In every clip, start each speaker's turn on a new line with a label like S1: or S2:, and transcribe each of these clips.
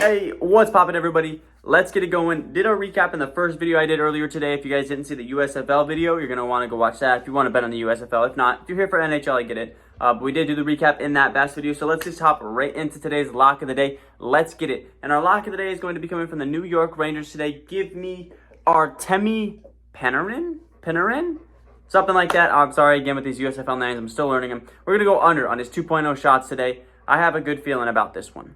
S1: Hey, what's poppin', everybody? Let's get it going. Did a recap in the first video I did earlier today. If you guys didn't see the USFL video, you're going to want to go watch that if you want to bet on the USFL. If not, if you're here for NHL, I get it. But we did do the recap in that bass video. So let's just hop right into today's lock of the day. Let's get it. And our lock of the day is going to be coming from the New York Rangers today. Give me Artemi Panarin? Something like that. I'm sorry again with these USFL names. I'm still learning them. We're going to go under on his 2.0 shots today. I have a good feeling about this one.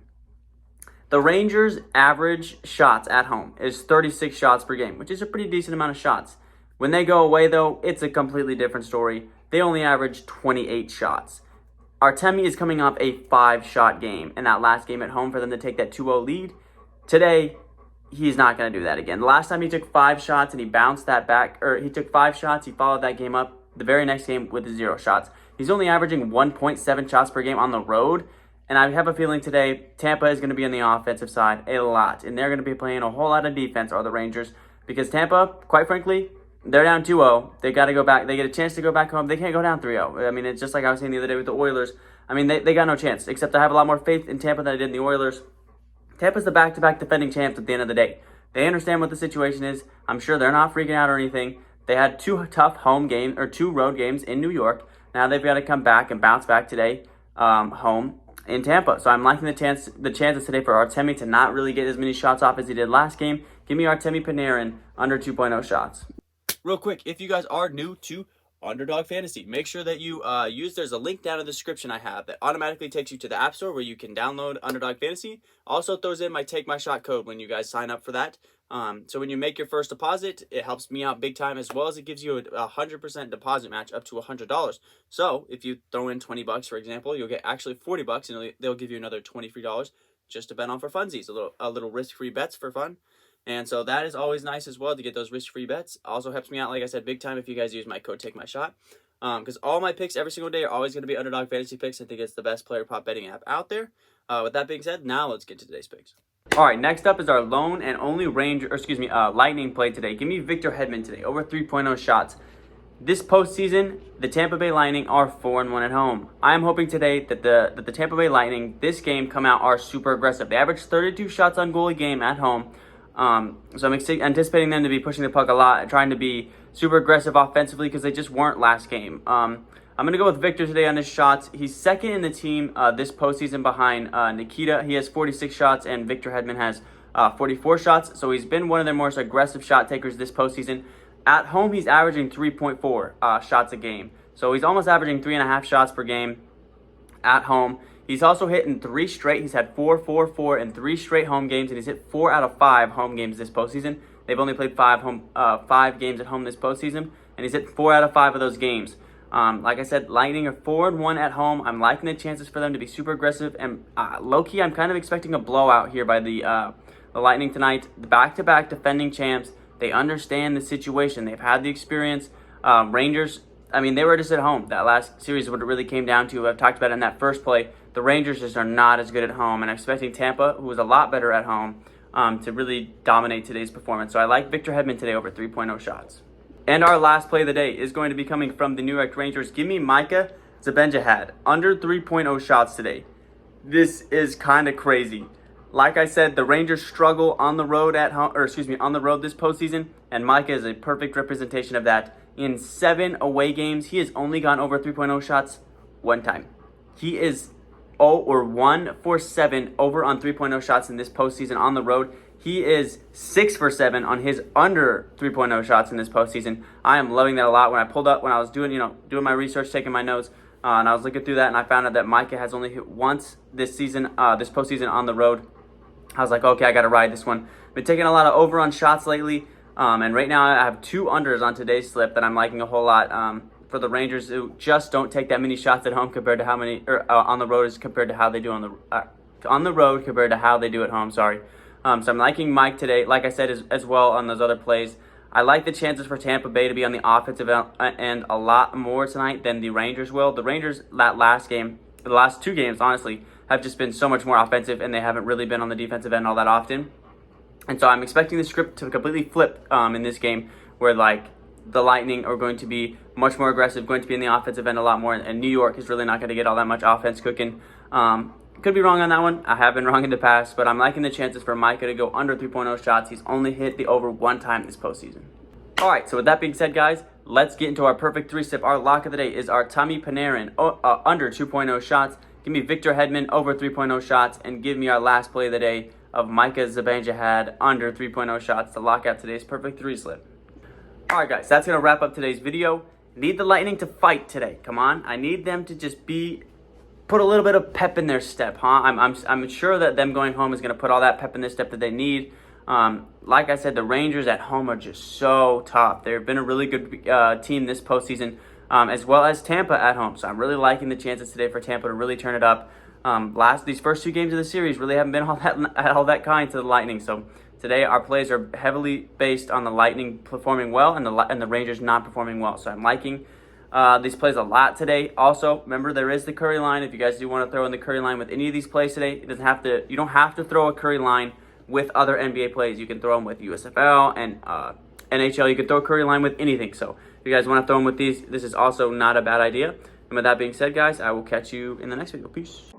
S1: The Rangers' average shots at home is 36 shots per game, which is a pretty decent amount of shots. When they go away, though, it's a completely different story. They only average 28 shots. Artemi is coming off a 5-shot game in that last game at home for them to take that 2-0 lead. Today, he's not going to do that again. The last time he took 5 shots and he bounced that back, or he took 5 shots, he followed that game up the very next game with 0 shots. He's only averaging 1.7 shots per game on the road. And I have a feeling today, Tampa is going to be on the offensive side a lot. And they're going to be playing a whole lot of defense, are the Rangers. Because Tampa, quite frankly, they're down 2-0. They got to go back. They get a chance to go back home. They can't go down 3-0. I mean, it's just like I was saying the other day with the Oilers. I mean, they got no chance. Except I have a lot more faith in Tampa than I did in the Oilers. Tampa's the back-to-back defending champs at the end of the day. They understand what the situation is. I'm sure they're not freaking out or anything. They had 2 tough home games, or 2 road games in New York. Now they've got to come back and bounce back today home in Tampa. So I'm liking the chances today for Artemi to not really get as many shots off as he did last game. Give me Artemi Panarin under 2.0 shots. Real quick, if you guys are new to Underdog Fantasy, make sure that you there's a link down in the description I have that automatically takes you to the App Store where you can download Underdog Fantasy. Also throws in my TAKEMYSHOT code when you guys sign up for that. So when you make your first deposit, it helps me out big time, as well as it gives you a 100% deposit match up to $100. So if you throw in $20, for example, you'll get actually $40, and they'll give you another $20 free just to bet on for funsies, a little risk-free bets for fun. And so that is always nice as well to get those risk-free bets. Also helps me out, like I said, big time if you guys use my code TAKEMYSHOT. Because all my picks every single day are always going to be Underdog Fantasy picks. I think it's the best player prop betting app out there. With that being said, now let's get to today's picks. All right, next up is our lone and only Lightning play today. Give me Victor Hedman today, over 3.0 shots. This postseason, the Tampa Bay Lightning are 4-1 at home. I am hoping today that the Tampa Bay Lightning, this game, come out are super aggressive. They average 32 shots on goal a game at home. So I'm anticipating them to be pushing the puck a lot, trying to be super aggressive offensively because they just weren't last game. I'm going to go with Victor today on his shots. He's second in the team this postseason behind Nikita. He has 46 shots, and Victor Hedman has 44 shots. So he's been one of their most aggressive shot takers this postseason. At home, he's averaging 3.4 shots a game. So he's almost averaging 3.5 shots per game at home. He's also hit in 3 straight. He's had 4 in 3 straight home games, and he's hit 4 out of 5 home games this postseason. They've only played 5 games at home this postseason, and he's hit 4 out of 5 of those games. Like I said, Lightning are 4-1 at home. I'm liking the chances for them to be super aggressive, and low-key, I'm kind of expecting a blowout here by the Lightning tonight. The back-to-back defending champs, they understand the situation. They've had the experience. Rangers, I mean, they were just at home. That last series, what it really came down to, I've talked about in that first play, the Rangers just are not as good at home, and I'm expecting Tampa, who is a lot better at home, to really dominate today's performance. So I like Victor Hedman today over 3.0 shots. And our last play of the day is going to be coming from the New York Rangers. Give me Micah Zibanejad under 3.0 shots today. This is kind of crazy. Like I said, the Rangers struggle on the road on the road this postseason, and Micah is a perfect representation of that. In 7 away games, he has only gone over 3.0 shots 1 time. He is 1 for 7 over on 3.0 shots in this postseason on the road. He is 6 for 7 on his under 3.0 shots in this postseason. I am loving that a lot. When I was doing my research, taking my notes, and I was looking through that, and I found out that Micah has only hit once this postseason on the road. I was like, okay, I got to ride this one. Been taking a lot of over on shots lately, and right now I have 2 unders on today's slip that I'm liking a whole lot. For the Rangers, who just don't take that many shots at home compared to how many on the road as compared to how they do on the road compared to how they do at home. Sorry. So I'm liking Mike today, like I said, as well on those other plays. I like the chances for Tampa Bay to be on the offensive end a lot more tonight than the Rangers will. The Rangers, the last 2 games, honestly, have just been so much more offensive, and they haven't really been on the defensive end all that often. And so I'm expecting the script to completely flip in this game, where the Lightning are going to be much more aggressive, going to be in the offensive end a lot more, and New York is really not going to get all that much offense cooking. Could be wrong on that one. I have been wrong in the past, but I'm liking the chances for Micah to go under 3.0 shots. He's only hit the over one time this postseason. All right, so with that being said, guys, let's get into our perfect three-step. Our lock of the day is our Tommy Panarin under 2.0 shots. Give me Victor Hedman over 3.0 shots, and give me our last play of the day of Micah Zibanejad under 3.0 shots to lock out today's perfect three-slip. All right, guys, that's going to wrap up today's video. Need the Lightning to fight today. Come on. I need them to just put a little bit of pep in their step, huh? I'm sure that them going home is going to put all that pep in their step that they need. Like I said, the Rangers at home are just so tough. They've been a really good team this postseason, as well as Tampa at home. So I'm really liking the chances today for Tampa to really turn it up. These first two games of the series really haven't been all that kind to the Lightning. So today our plays are heavily based on the Lightning performing well and the Rangers not performing well. So I'm liking these plays a lot today. Also, remember there is the Curry line. If you guys do want to throw in the Curry line with any of these plays today, you don't have to throw a Curry line with other NBA plays. You can throw them with USFL and NHL. You can throw a Curry line with anything. So if you guys want to throw them with these, this is also not a bad idea. And with that being said, guys, I will catch you in the next video. Peace.